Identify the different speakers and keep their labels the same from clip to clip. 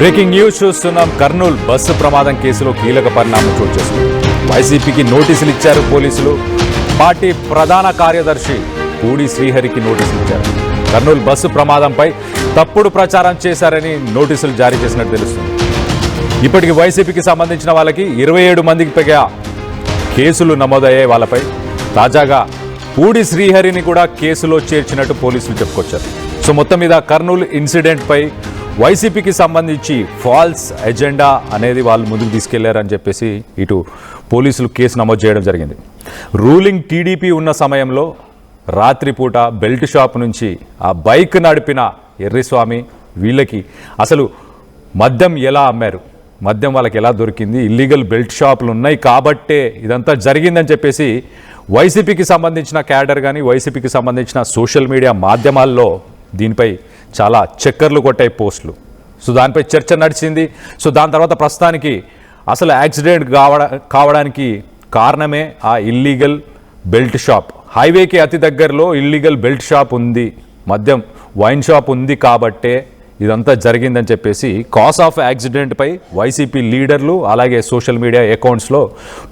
Speaker 1: Breaking news చూస్తున్నాం. Kurnool bus ప్రమాదం కేసులో కీలక పరిణామం చోటు చేసుకుంది. వైసీపీకి నోటీసులు ఇచ్చారు పోలీసులు. పార్టీ ప్రధాన కార్యదర్శి పూడి శ్రీహరికి నోటీసులు ఇచ్చారు. కర్నూలు బస్సు ప్రమాదంపై తప్పుడు ప్రచారం చేశారని నోటీసులు జారీ చేసినట్టు తెలుస్తుంది. ఇప్పటికి వైసీపీకి సంబంధించిన వాళ్ళకి 27 మందికి పైగా కేసులు నమోదయ్యాయి. వాళ్ళపై తాజాగా పూడి శ్రీహరిని కూడా కేసులో చేర్చినట్టు పోలీసులు చెప్పుకొచ్చారు. సో మొత్తం మీద కర్నూలు ఇన్సిడెంట్పై వైసీపీకి సంబంధించి ఫాల్స్ ఎజెండా అనేది వాళ్ళు ముందుకు తీసుకెళ్లారని చెప్పేసి ఇటు పోలీసులు కేసు నమోదు చేయడం జరిగింది. రూలింగ్ టీడీపీ ఉన్న సమయంలో రాత్రిపూట బెల్ట్ షాప్ నుంచి ఆ బైక్ నడిపిన ఎర్రిస్వామి వీళ్ళకి అసలు మద్యం ఎలా అమ్మారు, మద్యం వాళ్ళకి ఎలా దొరికింది, ఇల్లీగల్ బెల్ట్ షాపులు ఉన్నాయి కాబట్టే ఇదంతా జరిగిందని చెప్పేసి వైసీపీకి సంబంధించిన క్యాడర్ కానీ వైసీపీకి సంబంధించిన సోషల్ మీడియా మాధ్యమాల్లో దీనిపై చాలా చక్కర్లు కొట్టాయి పోస్టులు. సో దానిపై చర్చ నడిచింది. సో దాని తర్వాత ప్రస్తుతానికి అసలు యాక్సిడెంట్ కావడానికి కారణమే ఆ ఇల్లీగల్ బెల్ట్ షాప్. హైవేకి అతి దగ్గరలో ఇల్లీగల్ బెల్ట్ షాప్ ఉంది, మద్యం వైన్ షాప్ ఉంది కాబట్టే ఇదంతా జరిగిందని చెప్పేసి కాజ్ ఆఫ్ యాక్సిడెంట్పై వైసీపీ లీడర్లు అలాగే సోషల్ మీడియా అకౌంట్స్లో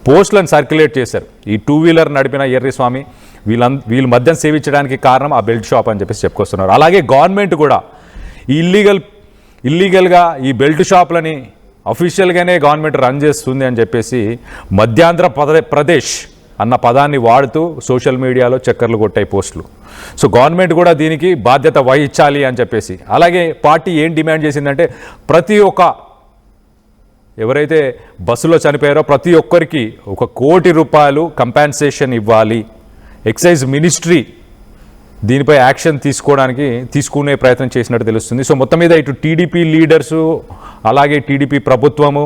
Speaker 1: పోస్టులను సర్క్యులేట్ చేశారు. ఈ 2 వీలర్ నడిపిన ఎర్రిస్వామి వీళ్ళు మద్యం సేవించడానికి కారణం ఆ బెల్ట్ షాప్ అని చెప్పేసి చెప్పుకొస్తున్నారు. అలాగే గవర్నమెంట్ కూడా ఈ ఇల్లీగల్గా ఈ బెల్ట్ షాప్లని అఫీషియల్గానే గవర్నమెంట్ రన్ చేస్తుంది అని చెప్పేసి మధ్యాంధ్ర ప్రదేశ్ అన్న పదాన్ని వాడుతూ సోషల్ మీడియాలో చక్కర్లు కొట్టాయి పోస్టులు. సో గవర్నమెంట్ కూడా దీనికి బాధ్యత వహించాలి అని చెప్పేసి, అలాగే పార్టీ ఏం డిమాండ్ చేసిందంటే ప్రతి ఒక్క ఎవరైతే బస్సులో చనిపోయారో ప్రతి ఒక్కరికి 1 కోటి రూపాయలు కంపెన్సేషన్ ఇవ్వాలి. ఎక్సైజ్ మినిస్ట్రీ దీనిపై యాక్షన్ తీసుకునే ప్రయత్నం చేసినట్టు తెలుస్తుంది. సో మొత్తం మీద ఇటు టీడీపీ లీడర్సు అలాగే టీడీపీ ప్రభుత్వము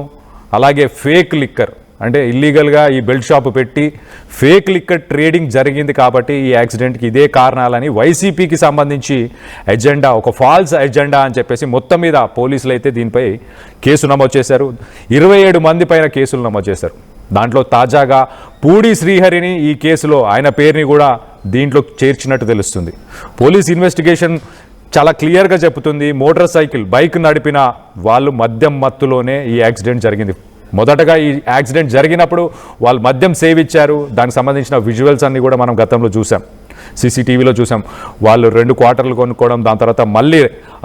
Speaker 1: అలాగే ఫేక్ లిక్కర్ అంటే ఇల్లీగల్గా ఈ బెల్ట్ షాప్ పెట్టి ఫేక్ లిక్కర్ ట్రేడింగ్ జరిగింది కాబట్టి ఈ యాక్సిడెంట్కి ఇదే కారణాలని వైసీపీకి సంబంధించి ఎజెండా, ఒక ఫాల్స్ ఎజెండా అని చెప్పేసి మొత్తం మీద పోలీసులు అయితే దీనిపై కేసు నమోదు చేశారు. 27 మంది పైన కేసులు నమోదు చేశారు. దాంట్లో తాజాగా పూడి శ్రీహరిని ఈ కేసులో ఆయన పేరుని కూడా దీంట్లో చేర్చినట్టు తెలుస్తుంది. పోలీస్ ఇన్వెస్టిగేషన్ చాలా క్లియర్గా చెబుతుంది, మోటార్ సైకిల్ బైక్ నడిపిన వాళ్ళు మద్యం మత్తులోనే ఈ యాక్సిడెంట్ జరిగింది. మొదటగా ఈ యాక్సిడెంట్ జరిగినప్పుడు వాళ్ళు మద్యం సేవించారు. దానికి సంబంధించిన విజువల్స్ అన్నీ కూడా మనం గతంలో చూసాం, సీసీటీవీలో చూసాం. వాళ్ళు 2 క్వార్టర్లు కొనుక్కోవడం, దాని తర్వాత మళ్ళీ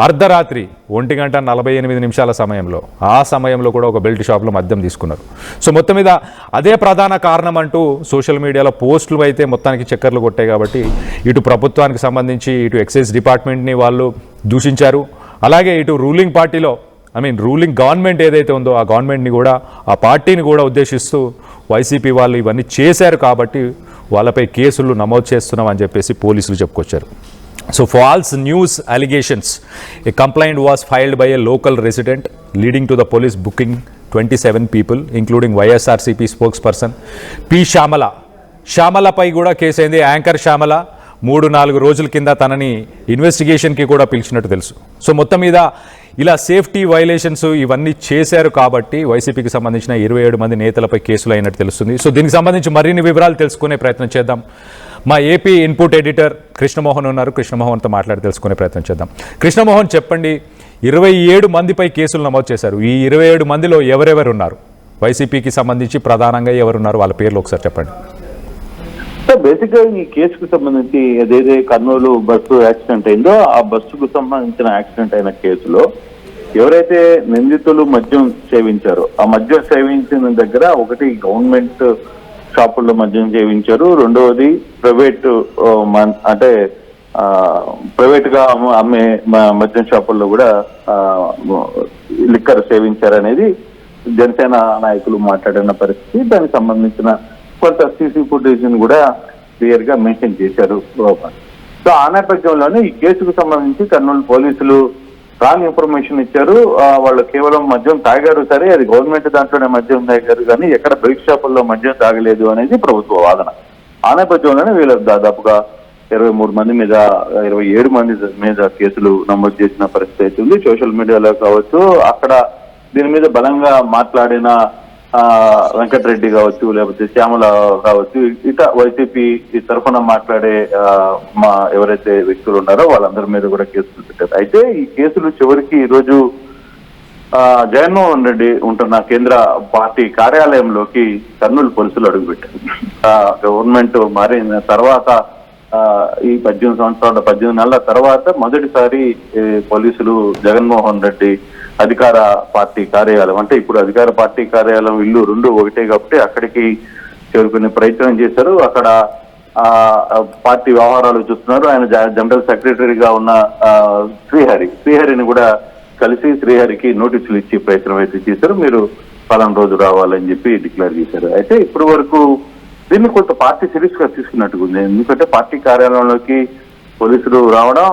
Speaker 1: అర్ధరాత్రి 1:48 సమయంలో ఆ సమయంలో కూడా ఒక బెల్ట్ షాప్లో మద్యం తీసుకున్నారు. సో మొత్తం మీద అదే ప్రధాన కారణం అంటూ సోషల్ మీడియాలో పోస్టులు అయితే మొత్తానికి చక్కర్లు కొట్టాయి. కాబట్టి ఇటు ప్రభుత్వానికి సంబంధించి ఇటు ఎక్సైజ్ డిపార్ట్మెంట్ని వాళ్ళు దూషించారు. అలాగే ఇటు రూలింగ్ పార్టీలో రూలింగ్ గవర్నమెంట్ ఏదైతే ఉందో ఆ గవర్నమెంట్ని కూడా ఆ పార్టీని కూడా ఉద్దేశిస్తూ వైసీపీ వాళ్ళు ఇవన్నీ చేశారు కాబట్టి వాళ్ళపై కేసులు నమోదు చేస్తున్నాం అని చెప్పేసి పోలీసులు చెప్పుకొచ్చారు. So false news allegations, a complaint was filed by a local resident leading to the police booking 27 people including YSRCP spokesperson P శ్యామలపై కూడా కేసు అయింది. యాంకర్ శ్యామల 3-4 రోజుల కింద తనని ఇన్వెస్టిగేషన్కి కూడా పిలిచినట్టు తెలుసు. సో మొత్తం మీద ఇలా సేఫ్టీ వైలేషన్స్ ఇవన్నీ చేశారు కాబట్టి వైసీపీకి సంబంధించిన 27 మంది నేతలపై కేసులు అయినట్టు తెలుస్తుంది. సో దీనికి సంబంధించి మరిన్ని వివరాలు తెలుసుకునే ప్రయత్నం చేద్దాం. మా ఏపీ ఇన్పుట్ ఎడిటర్ కృష్ణమోహన్ ఉన్నారు, కృష్ణమోహన్తో మాట్లాడి తెలుసుకునే ప్రయత్నం చేద్దాం. కృష్ణమోహన్, చెప్పండి, 27 మందిపై కేసులు నమోదు చేశారు. ఈ 27 మందిలో ఎవరెవరు ఉన్నారు? వైసీపీకి సంబంధించి ప్రధానంగా ఎవరున్నారు? వాళ్ళ పేర్లు ఒకసారి చెప్పండి.
Speaker 2: బేసిక్ గా ఈ కేసుకు సంబంధించి ఏదైతే కర్నూలు బస్సు యాక్సిడెంట్ అయిందో ఆ బస్సుకు సంబంధించిన యాక్సిడెంట్ అయిన కేసులో ఎవరైతే నిందితులు మద్యం సేవించారో ఆ మద్యం సేవించిన దగ్గర ఒకటి గవర్నమెంట్ షాపుల్లో మద్యం సేవించారు, రెండవది ప్రైవేట్ అంటే ప్రైవేట్ గా అమ్మే మద్యం షాపుల్లో కూడా లిక్కర్ సేవించారనేది జనసేన నాయకులు మాట్లాడిన పరిస్థితి. దానికి సంబంధించిన కొంత సీసీ ఫుటేజ్ కూడా క్లియర్ గా మెన్షన్ చేశారు. సో ఆ నేపథ్యంలోనే ఈ కేసుకు సంబంధించి కర్నూలు పోలీసులు రాంగ్ ఇన్ఫర్మేషన్ ఇచ్చారు. వాళ్ళు కేవలం మద్యం తాగారు, సరే అది గవర్నమెంట్ దాంట్లోనే మద్యం తాగారు కానీ ఎక్కడ బైక్ షాపుల్లో మద్యం తాగలేదు అనేది ప్రభుత్వ వాదన. ఆ నేపథ్యంలోనే వీళ్ళు దాదాపుగా 23 మంది మీద 27 మంది మీద కేసులు నమోదు చేసిన పరిస్థితి ఉంది. సోషల్ మీడియాలో కావచ్చు, అక్కడ దీని మీద బలంగా మాట్లాడిన వెంకటరెడ్డి కావచ్చు, లేకపోతే శ్యామల కావచ్చు, ఇట వైసీపీ తరఫున మాట్లాడే ఎవరైతే వ్యక్తులు ఉన్నారో వాళ్ళందరి మీద కూడా కేసులు పెట్టారు. అయితే ఈ కేసులు చివరికి ఈరోజు జగన్మోహన్ రెడ్డి ఉంటున్న కేంద్ర పార్టీ కార్యాలయంలోకి కర్నూలు పోలీసులు అడుగుపెట్టారు. గవర్నమెంట్ మారిన తర్వాత ఈ 18 నెలల తర్వాత మొదటిసారి పోలీసులు జగన్మోహన్ రెడ్డి అధికార పార్టీ కార్యాలయం, అంటే ఇప్పుడు అధికార పార్టీ కార్యాలయం ఇల్లు రెండు ఒకటే కాబట్టి అక్కడికి చేరుకునే ప్రయత్నం చేశారు. అక్కడ పార్టీ వ్యవహారాలు చూస్తున్నారు. ఆయన జనరల్ సెక్రటరీగా ఉన్న శ్రీహరిని కూడా కలిసి శ్రీహరికి నోటీసులు ఇచ్చి ప్రయత్నం అయితే చేశారు. మీరు పలానా రోజు రావాలని చెప్పి డిక్లేర్ చేశారు. అయితే ఇప్పటి వరకు దీన్ని కొంత పార్టీ సీరియస్ గా తీసుకున్నట్టుగా ఉంది. ఎందుకంటే పార్టీ కార్యాలయంలోకి పోలీసులు రావడం,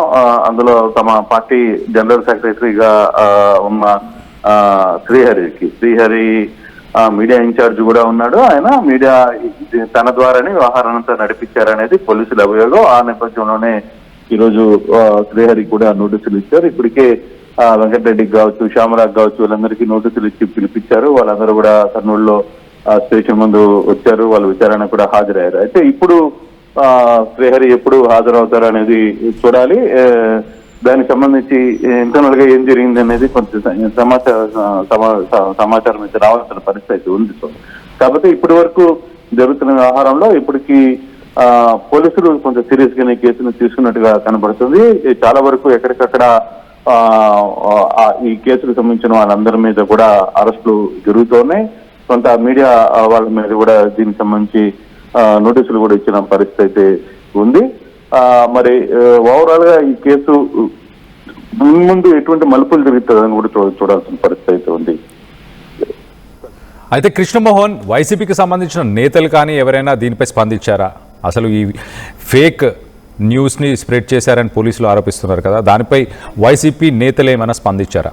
Speaker 2: అందులో తమ పార్టీ జనరల్ సెక్రటరీగా ఉన్న శ్రీహరి మీడియా ఇన్ఛార్జ్ కూడా ఉన్నాడు. ఆయన మీడియా తన ద్వారానే వ్యవహారానంతా నడిపించారనేది పోలీసుల అభియోగం. ఆ నేపథ్యంలోనే ఈరోజు శ్రీహరికి కూడా నోటీసులు ఇచ్చారు. ఇప్పటికే వెంకటరెడ్డికి కావచ్చు, శ్యామరాకు కావచ్చు, వాళ్ళందరికీ నోటీసులు ఇచ్చి పిలిపించారు. వాళ్ళందరూ కూడా కర్నూలులో స్టేషన్ ముందు వచ్చారు. వాళ్ళు విచారణ కూడా హాజరయ్యారు. అయితే ఇప్పుడు శ్రీహరి ఎప్పుడు హాజరవుతారు అనేది చూడాలి. దానికి సంబంధించి ఇంటర్నల్ గా ఏం జరిగింది అనేది కొంచెం సమాచారం అయితే రావాల్సిన పరిస్థితి ఉంది. కాబట్టి ఇప్పటి వరకు జరుగుతున్న వ్యవహారంలో ఇప్పటికీ పోలీసులు కొంచెం సీరియస్ గానే కేసును తీసుకున్నట్టుగా కనబడుతుంది. చాలా వరకు ఎక్కడికక్కడ ఈ కేసుకు సంబంధించిన వాళ్ళందరి మీద కూడా అరెస్టులు జరుగుతున్నాయి. కొంత మీడియా వాళ్ళ మీద కూడా దీనికి సంబంధించి నోటీసులు కూడా ఇచ్చిన పరిస్థితి అయితే ఉంది. మరి ఓవరాల్ గా ఈ కేసు ముందు ఎటువంటి మలుపులు జరుగుతుందని కూడా చూడాల్సిన పరిస్థితి అయితే ఉంది.
Speaker 1: అయితే కృష్ణమోహన్, వైసీపీకి సంబంధించిన నేతలు కానీ ఎవరైనా దీనిపై స్పందించారా? అసలు ఈ ఫేక్ న్యూస్ని స్ప్రెడ్ చేశారని పోలీసులు ఆరోపిస్తున్నారు కదా, దానిపై వైసీపీ నేతలు ఏమైనా స్పందించారా?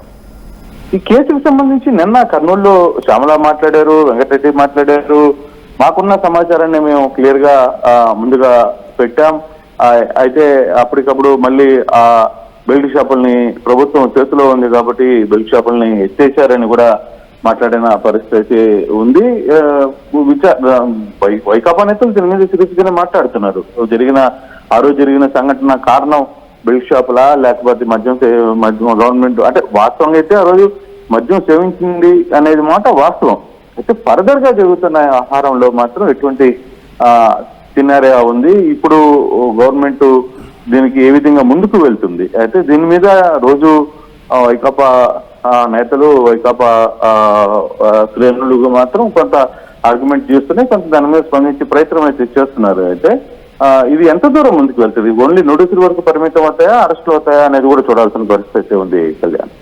Speaker 2: ఈ కేసుకు సంబంధించి నిన్న కర్నూలులో శ్యామల మాట్లాడారు, వెంకటరెడ్డి మాట్లాడారు. మాకున్న సమాచారాన్ని మేము క్లియర్ గా ముందుగా పెట్టాం. అయితే అప్పటికప్పుడు మళ్ళీ ఆ బెల్ట్ షాపుల్ని ప్రభుత్వం చేతిలో ఉంది కాబట్టి బెల్ట్ షాపుల్ని ఎత్తేసారని కూడా మాట్లాడిన పరిస్థితి ఉంది. వైకాపా నేతలు దీని మీద సీరియస్ గానే మాట్లాడుతున్నారు. ఆ రోజు జరిగిన సంఘటన కారణం బెల్ట్ షాపులా లేకపోతే మద్యం గవర్నమెంట్, అంటే వాస్తవంగా అయితే ఆ రోజు మద్యం సేవించింది అనేది మాట వాస్తవం. అయితే ఫర్దర్ గా జరుగుతున్న ఆహారంలో మాత్రం ఎటువంటి సినారియో ఉంది. ఇప్పుడు గవర్నమెంట్ దీనికి ఏ విధంగా ముందుకు వెళ్తుంది, అయితే దీని మీద రోజు వైకాపా నేతలు, వైకాపా శ్రేణులు మాత్రం కొంత ఆర్గ్యుమెంట్ చేస్తూనే కొంత దాని మీద స్పందించే ప్రయత్నం అయితే చేస్తున్నారు. అయితే ఇది ఎంత దూరం ముందుకు వెళ్తుంది, ఓన్లీ నోటీసుల వరకు పరిమితం అవుతాయా, అరెస్టులు అవుతాయా అనేది కూడా చూడాల్సిన పరిస్థితి ఉంది. కళ్యాణ్.